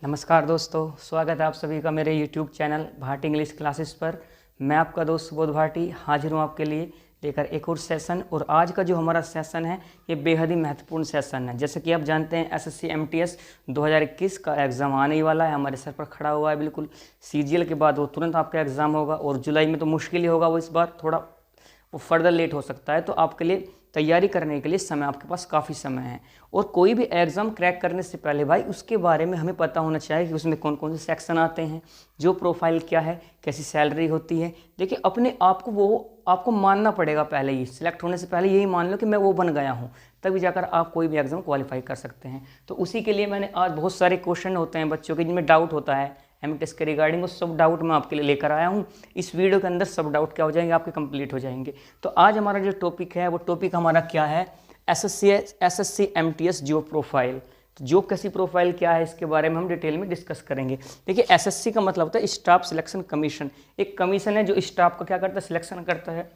नमस्कार दोस्तों, स्वागत है आप सभी का मेरे YouTube channel Bhati English classes पर। मैं आपका दोस्त सुबोध भाटी हाजिर हूँ आपके लिए लेकर एक और सेशन। और आज का जो हमारा सेशन है ये बेहद ही महत्वपूर्ण सेशन है। जैसे कि आप जानते हैं SSC MTS 2021 का एग्ज़ाम आने ही वाला है, हमारे सर पर खड़ा हुआ है बिल्कुल। CGL के बाद वो तुरंत आपका एग्ज़ाम होगा और जुलाई में तो मुश्किल ही होगा, वो इस बार थोड़ा वो फर्दर लेट हो सकता है। तो आपके लिए तैयारी करने के लिए समय आपके पास काफ़ी समय है। और कोई भी एग्ज़ाम क्रैक करने से पहले भाई उसके बारे में हमें पता होना चाहिए कि उसमें कौन कौन से सेक्शन आते हैं, जो प्रोफाइल क्या है, कैसी सैलरी होती है। देखिए अपने आप को वो आपको मानना पड़ेगा पहले ही, सिलेक्ट होने से पहले यही मान लो कि मैं वो बन गया हूँ, तभी जाकर आप कोई भी एग्ज़ाम क्वालिफाई कर सकते हैं। तो उसी के लिए मैंने आज बहुत सारे क्वेश्चन होते हैं बच्चों के जिनमें डाउट होता है MTS के रिगार्डिंग, उस सब डाउट मैं आपके लिए लेकर आया हूँ। इस वीडियो के अंदर सब डाउट क्या हो जाएंगे, आपके कंप्लीट हो जाएंगे। तो आज हमारा जो टॉपिक है वो टॉपिक हमारा क्या है, SSC MTS जॉब प्रोफाइल। तो जॉब कैसी प्रोफाइल क्या है इसके बारे में हम डिटेल में डिस्कस करेंगे। देखिए SSC का मतलब होता है स्टाफ सिलेक्शन कमीशन। एक कमीशन है जो स्टाफ का क्या करता है, सिलेक्शन करता है।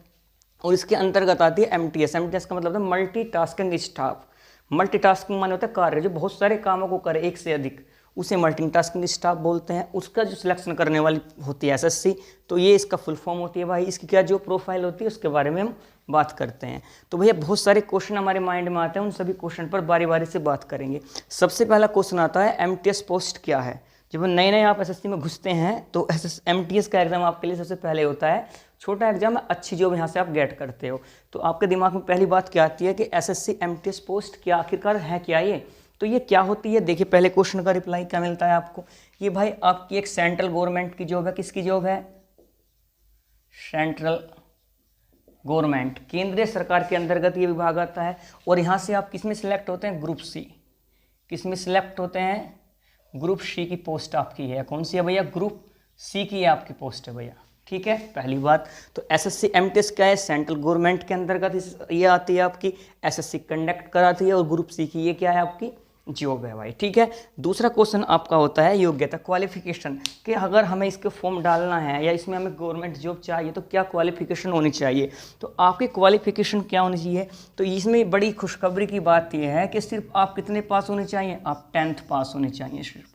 और इसके अंतर्गत आती है MTS का मतलब है मल्टीटास्किंग स्टाफ। मल्टीटास्किंग माने होता है कार्य जो बहुत सारे कामों को करे एक से अधिक, उसे मल्टीटास्किंग स्टाफ बोलते हैं। उसका जो सिलेक्शन करने वाली होती है SSC, तो ये इसका फुल फॉर्म होती है भाई। इसकी क्या जो प्रोफाइल होती है उसके बारे में हम बात करते हैं। तो भैया बहुत सारे क्वेश्चन हमारे माइंड में आते हैं, उन सभी क्वेश्चन पर बारी बारी से बात करेंगे। सबसे पहला क्वेश्चन आता है MTS पोस्ट क्या है। जब नए नए आप SSC में घुसते हैं तो MTS का एग्जाम आपके लिए सबसे पहले होता है। छोटा एग्जाम है, अच्छी जॉब यहाँ से आप गेट करते हो। तो आपके दिमाग में पहली बात क्या आती है कि SSC MTS पोस्ट क्या आखिरकार है क्या ये। तो ये क्या होती है, देखिए पहले क्वेश्चन का रिप्लाई क्या मिलता है आपको। ये भाई आपकी एक सेंट्रल गवर्नमेंट की जॉब है। किसकी जॉब है? सेंट्रल गवर्नमेंट, केंद्रीय सरकार के अंतर्गत ये विभाग आता है। और यहाँ से आप किस में सिलेक्ट होते हैं? Group C. किस में सिलेक्ट होते हैं? ग्रुप सी की पोस्ट आपकी है। कौन सी है भैया? ग्रुप सी की आपकी पोस्ट है भैया। ठीक है, पहली बात। तो SSC MTS क्या है? सेंट्रल गवर्नमेंट के अंतर्गत ये आती है आपकी। SSC कंडक्ट कराती है। और ग्रुप सी की ये क्या है? आपकी जॉब है भाई। ठीक है, दूसरा क्वेश्चन आपका होता है योग्यता, क्वालिफिकेशन, कि अगर हमें इसके फॉर्म डालना है या इसमें हमें गवर्नमेंट जॉब चाहिए तो क्या क्वालिफिकेशन होनी चाहिए। तो आपकी क्वालिफिकेशन क्या होनी चाहिए? तो इसमें बड़ी खुशखबरी की बात यह है कि सिर्फ आप कितने पास होने चाहिए? आप 10th पास होने चाहिए सिर्फ।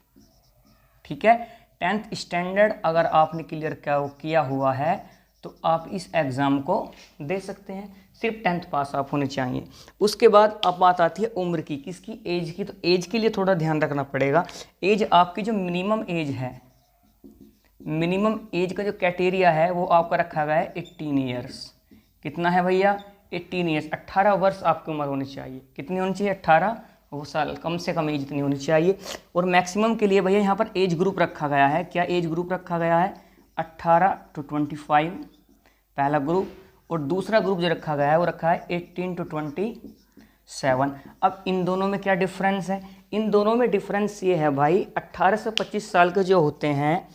ठीक है, 10th स्टैंडर्ड अगर आपने क्लियर किया हुआ है तो आप इस एग्ज़ाम को दे सकते हैं। सिर्फ 10th पास आप होने चाहिए। उसके बाद अब बात आती है उम्र की, किसकी? एज की। तो एज के लिए थोड़ा ध्यान रखना पड़ेगा। एज आपकी जो मिनिमम एज है, मिनिमम एज का जो क्राइटेरिया है वो आपका रखा गया है 18 ईयर्स। कितना है भैया? 18 ईयर्स, 18 वर्ष आपकी उम्र होनी चाहिए। कितनी होनी चाहिए? 18 वो साल, कम से कम एज इतनी होनी चाहिए। और मैक्सिमम के लिए भैया यहाँ पर एज ग्रुप रखा गया है। क्या एज ग्रुप रखा गया है? 18 to 25 पहला ग्रुप। और दूसरा ग्रुप जो रखा गया है वो रखा है 18 to 27। अब इन दोनों में क्या डिफरेंस है? इन दोनों में डिफरेंस ये है भाई, 18 से 25 साल के जो होते हैं,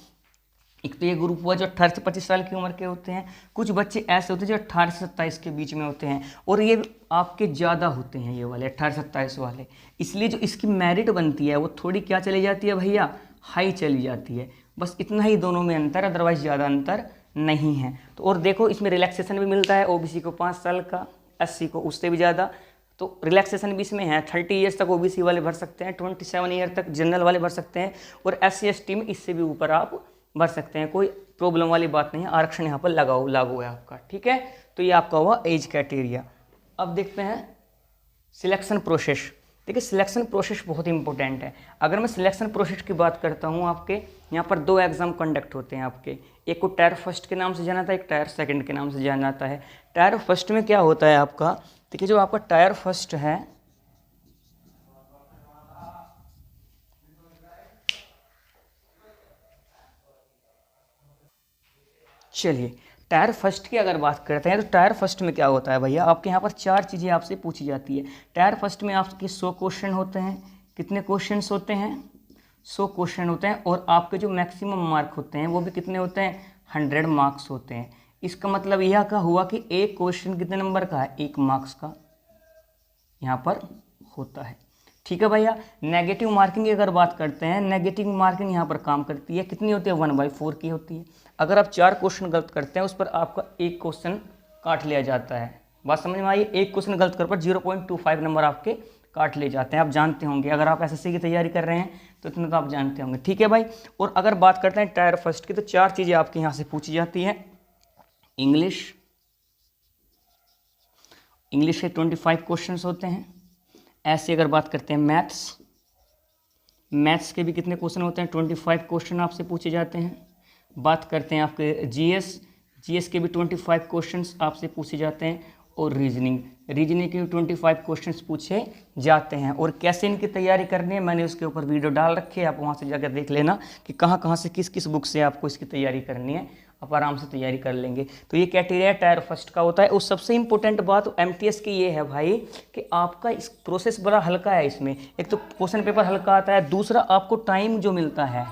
एक तो ये ग्रुप हुआ जो 18 से 25 साल की उम्र के होते हैं। कुछ बच्चे ऐसे होते हैं जो 18 से 27 के बीच में होते हैं, और ये आपके ज़्यादा होते हैं, ये वाले 18 से 27 वाले। इसलिए जो इसकी मेरिट बनती है वो थोड़ी क्या चली जाती है भैया? हाई चली जाती है। बस इतना ही दोनों में अंतर, अदरवाइज ज़्यादा अंतर नहीं है। तो और देखो इसमें रिलैक्सेशन भी मिलता है। OBC को 5 साल का, SC को उससे भी ज़्यादा। तो रिलैक्सेशन भी इसमें है। 30 ईयर्स तक OBC वाले भर सकते हैं, 27 ईयर तक जनरल वाले भर सकते हैं, और SC ST में इससे भी ऊपर आप भर सकते हैं। कोई प्रॉब्लम वाली बात नहीं है, आरक्षण यहाँ पर लागू है आपका। ठीक है, तो ये आपका हुआ एज क्राइटेरिया। अब देखते हैं सिलेक्शन प्रोसेस। देखिए सिलेक्शन प्रोसेस बहुत इंपॉर्टेंट है। अगर मैं सिलेक्शन प्रोसेस की बात करता हूँ, आपके यहाँ पर 2 एग्ज़ाम कंडक्ट होते हैं आपके। एक को टायर फर्स्ट के नाम से जाना जाता है, एक टायर सेकंड के नाम से जाना जाता है। टायर फर्स्ट में क्या होता है आपका? देखिए जो आपका टायर फर्स्ट है, चलिए टायर फर्स्ट की अगर बात करते हैं तो टायर फर्स्ट में क्या होता है भैया? आपके यहाँ पर 4 चीज़ें आपसे पूछी जाती है। टायर फर्स्ट में आपके 100 क्वेश्चन होते हैं। कितने क्वेश्चंस होते हैं? 100 क्वेश्चन होते हैं। और आपके जो मैक्सिमम मार्क होते हैं वो भी कितने होते हैं? 100 मार्क्स होते हैं। इसका मतलब यह का हुआ कि एक क्वेश्चन कितने नंबर का है? 1 मार्क्स का यहाँ पर होता है। ठीक है भैया, नेगेटिव मार्किंग की अगर बात करते हैं, नेगेटिव मार्किंग यहाँ पर काम करती है। कितनी होती है? 1/4 की होती है। अगर आप 4 क्वेश्चन गलत करते हैं उस पर आपका 1 क्वेश्चन काट लिया जाता है। बात समझ में आई? एक क्वेश्चन गलत कर पर 0.25 नंबर आपके काट ले जाते हैं, आप जानते होंगे। अगर आप एसएससी की तैयारी कर रहे हैं तो इतना तो आप जानते होंगे, ठीक है भाई। और अगर बात करते हैं टायर फर्स्ट की, तो 4 चीज़ें आपके यहाँ से पूछी जाती हैं। इंग्लिश के 25 क्वेश्चंस होते हैं। ऐसे अगर बात करते हैं मैथ्स के भी कितने क्वेश्चन होते हैं, 25 क्वेश्चन आपसे पूछे जाते हैं। बात करते हैं आपके जीएस के भी 25 क्वेश्चंस आपसे पूछे जाते हैं। और रीजनिंग के 25 क्वेश्चंस पूछे जाते हैं। और कैसे इनकी तैयारी करनी है, मैंने उसके ऊपर वीडियो डाल रखी है, आप वहाँ से जाकर देख लेना कि कहाँ से किस बुक से आपको इसकी तैयारी करनी है, आप आराम से तैयारी कर लेंगे। तो ये क्राइटेरिया टायर फर्स्ट का होता है। और सबसे इंपॉर्टेंट बात एमटीएस की ये है भाई कि आपका इस प्रोसेस बड़ा हल्का है। इसमें एक तो क्वेश्चन पेपर हल्का आता है, दूसरा आपको टाइम जो मिलता है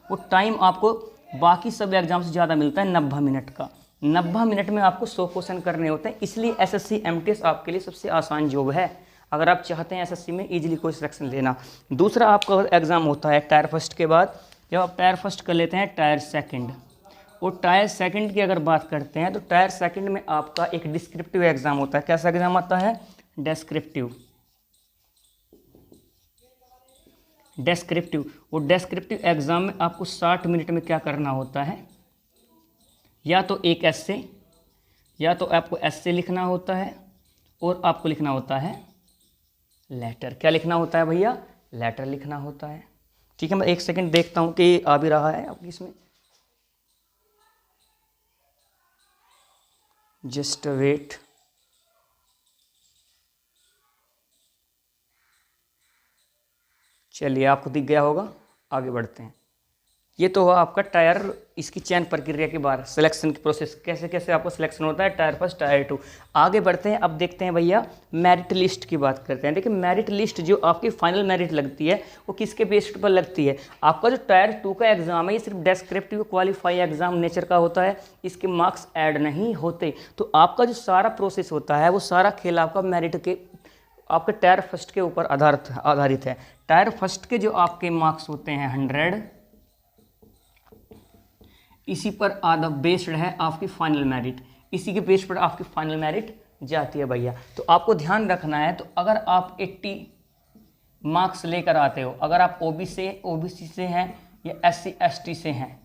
वो टाइम आपको बाकी सब एग्जाम से ज़्यादा मिलता है, 90 मिनट का। 90 मिनट में आपको 100 क्वेश्चन करने होते हैं, इसलिए एसएससी एमटीएस आपके लिए सबसे आसान जॉब है अगर आप चाहते हैं एसएससी में इजीली कोई सिलेक्शन लेना। दूसरा आपका एग्ज़ाम होता है टायर फर्स्ट के बाद, जब आप टायर फर्स्ट कर लेते हैं टायर सेकंड। और टायर सेकंड की अगर बात करते हैं तो टायर सेकंड में आपका एक डिस्क्रिप्टिव एग्ज़ाम होता है। कैसा एग्ज़ाम आता है? डेस्क्रिप्टिव। और डेस्क्रिप्टिव एग्ज़ाम में आपको 60 मिनट में क्या करना होता है, या तो एक एस्से, या तो आपको एस्से लिखना होता है, और आपको लिखना होता है लेटर। क्या लिखना होता है भैया? लेटर लिखना होता है। ठीक है, मैं एक सेकंड देखता हूँ कि आ भी रहा है आपकी इसमें, जस्ट वेट। चलिए, आपको दिख गया होगा, आगे बढ़ते हैं। ये तो हुआ आपका टायर इसकी चयन प्रक्रिया के बाद सिलेक्शन की प्रोसेस, कैसे कैसे आपको सिलेक्शन होता है टायर फर्स्ट टायर 2। आगे बढ़ते हैं, अब देखते हैं भैया मेरिट लिस्ट की बात करते हैं। देखिए मेरिट लिस्ट जो आपकी फाइनल मेरिट लगती है वो किसके बेस्ड पर लगती है? आपका जो टायर 2 का एग्जाम है ये सिर्फ डेस्क्रिप्टिव क्वालिफाई एग्जाम नेचर का होता है, इसके मार्क्स ऐड नहीं होते। तो आपका जो सारा प्रोसेस होता है वो सारा खेल आपका मेरिट के आपके टायर फर्स्ट के ऊपर आधारित है। टायर फर्स्ट के जो आपके मार्क्स होते हैं 100, इसी पर आधा बेस्ड है आपकी फाइनल मेरिट, इसी के बेस पर आपकी फाइनल मेरिट जाती है भैया। तो आपको ध्यान रखना है, तो अगर आप 80 मार्क्स लेकर आते हो, अगर आप ओबीसी से हैं या SC ST से हैं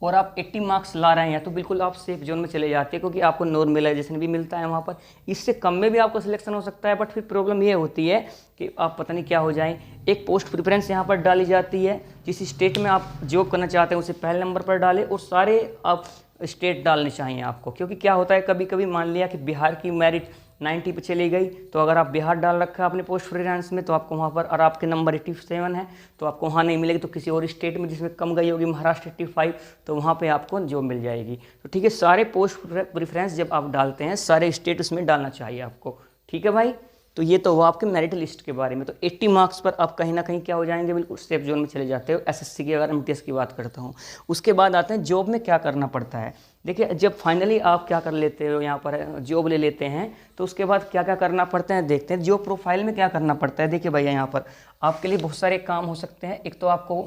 और आप 80 मार्क्स ला रहे हैं तो बिल्कुल आप सेफ जोन में चले जाते हैं, क्योंकि आपको नॉर्मलाइजेशन भी मिलता है वहाँ पर। इससे कम में भी आपको सिलेक्शन हो सकता है, बट फिर प्रॉब्लम ये होती है कि आप पता नहीं क्या हो जाएं। एक पोस्ट प्रेफरेंस यहाँ पर डाली जाती है, जिस स्टेट में आप जॉब करना चाहते हैं उसे पहले नंबर पर डालें, और सारे आप स्टेट डालने चाहिए आपको। क्योंकि क्या होता है, कभी कभी मान लिया कि बिहार की मेरिट 90 पे चली गई, तो अगर आप बिहार डाल रखा है अपने पोस्ट प्रेफरेंस में तो आपको वहाँ पर, और आपके नंबर 87 है तो आपको वहाँ नहीं मिलेगी, तो किसी और स्टेट में जिसमें कम गई होगी, महाराष्ट्र 85, तो वहाँ पे आपको जॉब मिल जाएगी। तो ठीक है, सारे पोस्ट प्रेफरेंस जब आप डालते हैं सारे स्टेट उसमें डालना चाहिए आपको। ठीक है भाई, तो ये तो हुआ आपके मेरिट लिस्ट के बारे में। तो 80 मार्क्स पर आप कहीं ना कहीं क्या हो जाएंगे, बिल्कुल सेफ जोन में चले जाते हो। एसएससी की अगर एमटीएस की बात करता हूँ, उसके बाद आते हैं जॉब में क्या करना पड़ता है। देखिए, जब फाइनली आप क्या कर लेते हो, यहाँ पर जॉब ले लेते हैं, तो उसके बाद क्या क्या करना पड़ता है देखते हैं। जॉब प्रोफाइल में क्या करना पड़ता है, देखिए भैया यहाँ पर आपके लिए बहुत सारे काम हो सकते हैं। एक तो आपको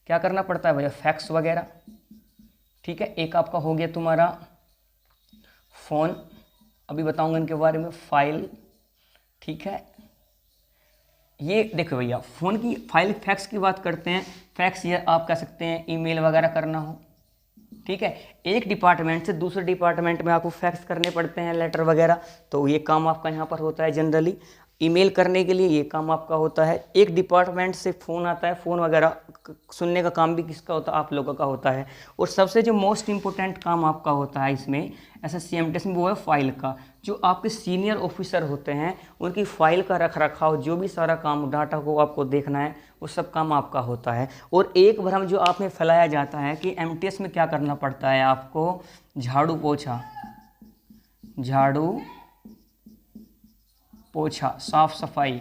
क्या करना पड़ता है भैया, फैक्स वगैरह, ठीक है। एक आपका हो गया तुम्हारा फ़ोन, अभी बताऊँगा इनके बारे में, फाइल, ठीक है। ये देखो भैया, फ़ोन की फाइल, फैक्स की बात करते हैं। फैक्स ये आप कह सकते हैं ईमेल वगैरह करना हो, ठीक है। एक डिपार्टमेंट से दूसरे डिपार्टमेंट में आपको फैक्स करने पड़ते हैं, लेटर वगैरह, तो ये काम आपका यहाँ पर होता है जनरली। ईमेल करने के लिए ये काम आपका होता है। एक डिपार्टमेंट से फ़ोन आता है, फ़ोन वगैरह सुनने का काम भी किसका होता है, आप लोगों का होता है। और सबसे जो मोस्ट इम्पोर्टेंट काम आपका होता है इसमें एसएससी एमटीएस में, वो है फाइल का। जो आपके सीनियर ऑफिसर होते हैं उनकी फ़ाइल का रख रखाव, जो भी सारा काम डाटा को आपको देखना है, वो सब काम आपका होता है। और एक भ्रम जो आप में फैलाया जाता है कि एमटीएस में क्या करना पड़ता है आपको, झाड़ू पोछा, साफ सफाई,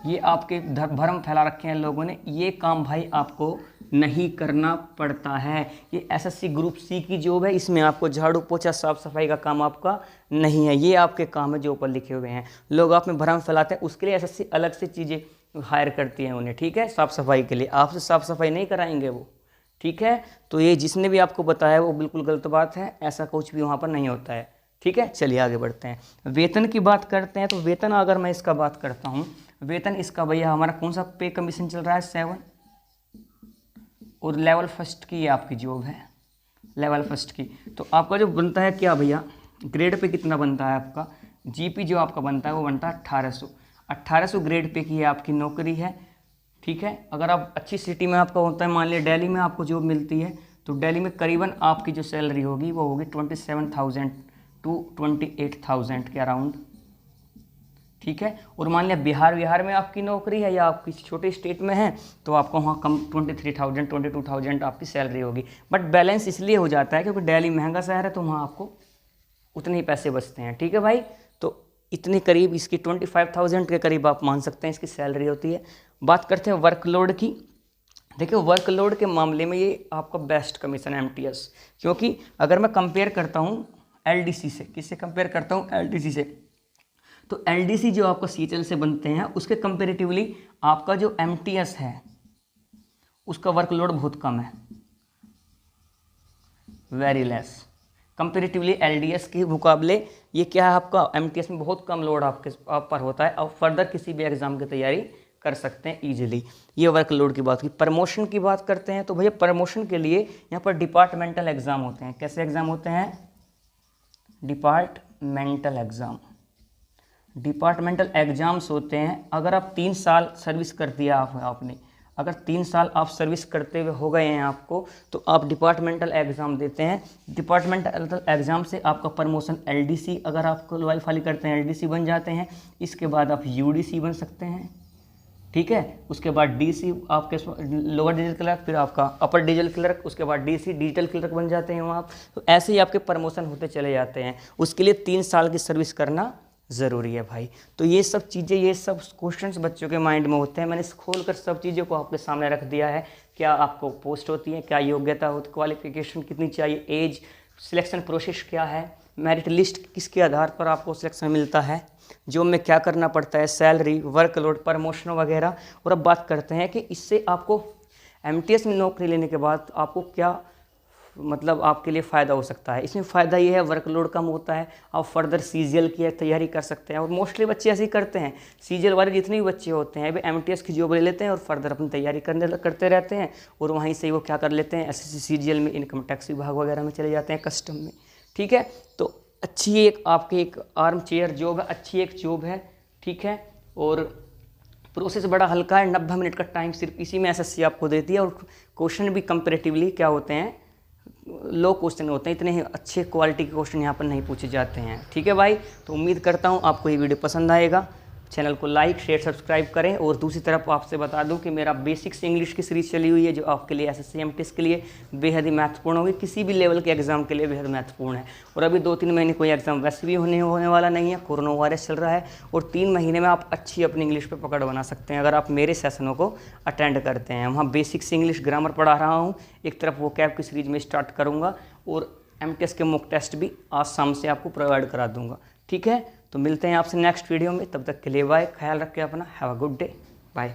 ये आपके भ्रम फैला रखे हैं लोगों ने। ये काम भाई आपको नहीं करना पड़ता है। ये एसएससी ग्रुप सी की जॉब है, इसमें आपको झाड़ू पोछा साफ सफाई का काम आपका नहीं है। ये आपके काम है जो ऊपर लिखे हुए हैं। लोग आप में भ्रम फैलाते हैं, उसके लिए एसएससी अलग से चीज़ें हायर करती हैं उन्हें, ठीक है। साफ सफाई के लिए आपसे साफ सफाई नहीं कराएंगे वो, ठीक है। तो ये जिसने भी आपको बताया वो बिल्कुल गलत बात है, ऐसा कुछ भी वहाँ पर नहीं होता है, ठीक है, चलिए आगे बढ़ते हैं। वेतन की बात करते हैं, तो वेतन अगर मैं इसका बात करता हूँ, वेतन इसका भैया हमारा कौन सा पे कमीशन चल रहा है 7, और लेवल फर्स्ट की आपकी जॉब है, लेवल फर्स्ट की। तो आपका जो बनता है क्या भैया, ग्रेड पे कितना बनता है आपका, जीपी जो आपका बनता है वो बनता है 1800 ग्रेड पे की है आपकी नौकरी है। ठीक है, अगर आप अच्छी सिटी में आपका होता है, मान लिया दिल्ली में आपको जॉब मिलती है, तो दिल्ली में करीबन आपकी जो सैलरी होगी वो होगी 27,000 to 28,000 के अराउंड। ठीक है, और मान लिया बिहार में आपकी नौकरी है या आप किसी छोटे स्टेट में है, तो आपको वहाँ कम 23,000 22,000 आपकी सैलरी होगी। बट बैलेंस इसलिए हो जाता है क्योंकि दिल्ली महंगा शहर है, तो वहाँ आपको उतने ही पैसे बचते हैं। ठीक है भाई, तो इतने करीब इसकी 25,000 के करीब आप मान सकते हैं इसकी सैलरी होती है। बात करते हैं वर्कलोड की। देखिए, वर्कलोड के मामले में ये आपका बेस्ट कमीशन एमटीएस, क्योंकि अगर मैं कंपेयर करता हूँ एलडीसी से, किससे कंपेयर करता हूँ, एलडीसी से, तो एलडीसी जो आपका सीएचएल से बनते हैं उसके कंपेरेटिवली आपका जो एमटीएस है उसका वर्कलोड बहुत कम है, वेरी लेस कंपेरेटिवली एलडीएस के मुकाबले। ये क्या है, आपका एमटीएस में बहुत कम लोड आप पर होता है, और फर्दर किसी भी एग्जाम की तैयारी कर सकते हैं इजीली। ये वर्कलोड की बात की। प्रमोशन की बात करते हैं, तो भैया प्रमोशन के लिए यहाँ पर डिपार्टमेंटल एग्जाम होते हैं। कैसे एग्जाम होते हैं, डिपार्टमेंटल एग्जाम, डिपार्टमेंटल एग्जाम्स होते हैं। अगर आप 3 साल सर्विस कर दिया आपने, अगर 3 साल आप सर्विस करते हुए हो गए हैं आपको, तो आप डिपार्टमेंटल एग्ज़ाम देते हैं। डिपार्टमेंटल एग्ज़ाम से आपका प्रमोशन एलडीसी, अगर आप क्वालीफाई करते हैं एलडीसी बन जाते हैं। इसके बाद आप यूडीसी बन सकते हैं। ठीक है, उसके बाद डीसी आपके लोअर डिजिटल क्लर्क, फिर आपका अपर डिजिटल क्लर्क, उसके बाद डीसी डिजिटल क्लर्क बन जाते हैं वहाँ। तो ऐसे ही आपके प्रमोशन होते चले जाते हैं। उसके लिए 3 साल की सर्विस करना ज़रूरी है भाई। तो ये सब चीज़ें, ये सब क्वेश्चंस बच्चों के माइंड में होते हैं। मैंने खोल कर सब चीज़ों को आपके सामने रख दिया है। क्या आपको पोस्ट होती है, क्या योग्यता होती, क्वालिफिकेशन कितनी चाहिए, एज, सिलेक्शन प्रोसेस क्या है, मेरिट लिस्ट किसके आधार पर आपको सिलेक्शन मिलता है, जॉब में क्या करना पड़ता है, सैलरी, वर्कलोड, प्रमोशन वगैरह। और अब बात करते हैं कि इससे आपको एमटीएस में नौकरी लेने के बाद आपको क्या मतलब आपके लिए फ़ायदा हो सकता है। इसमें फ़ायदा ये है, वर्कलोड कम होता है, आप फर्दर सीजीएल की तैयारी कर सकते हैं। और मोस्टली बच्चे ऐसे ही करते हैं, सीजीएल वाले जितने भी बच्चे होते हैं वे एमटीएस की जॉब ले लेते हैं और फर्दर अपनी तैयारी करते रहते हैं, और वहीं से वो क्या कर लेते हैं, एसएससी सीजीएल में, इनकम टैक्स विभाग वगैरह में चले जाते हैं, कस्टम में। ठीक है, तो अच्छी एक आपकी एक आर्म चेयर जॉब है, अच्छी एक जॉब है। ठीक है, और प्रोसेस बड़ा हल्का है, 90 मिनट का टाइम सिर्फ इसी में एसएससी आपको देती है। और क्वेश्चन भी कंपेरेटिवली क्या होते हैं, लो क्वेश्चन होते हैं, इतने अच्छे क्वालिटी के क्वेश्चन यहाँ पर नहीं पूछे जाते हैं। ठीक है भाई, तो उम्मीद करता हूँ आपको ये वीडियो पसंद आएगा। चैनल को लाइक शेयर सब्सक्राइब करें। और दूसरी तरफ आपसे बता दूं कि मेरा बेसिक्स इंग्लिश की सीरीज़ चली हुई है, जो आपके लिए एसएससी एमटीएस के लिए बेहद ही महत्वपूर्ण होगी, किसी भी लेवल के एग्जाम के लिए बेहद महत्वपूर्ण है। और अभी 2-3 महीने कोई एग्जाम वैसे भी होने वाला नहीं है, कोरोना वायरस चल रहा है, और 3 महीने में आप अच्छी अपनी इंग्लिश पे पकड़ बना सकते हैं अगर आप मेरे सेशनों को अटेंड करते हैं। वहाँ बेसिक्स इंग्लिश ग्रामर पढ़ा रहा हूँ, एक तरफ वो कैब की सीरीज में स्टार्ट करूँगा, और एमटीएस के मॉक टेस्ट भी आज शाम से आपको प्रोवाइड करा दूँगा। ठीक है, तो मिलते हैं आपसे नेक्स्ट वीडियो में, तब तक के लिए बाय, ख्याल रखें अपना, have a good day, bye.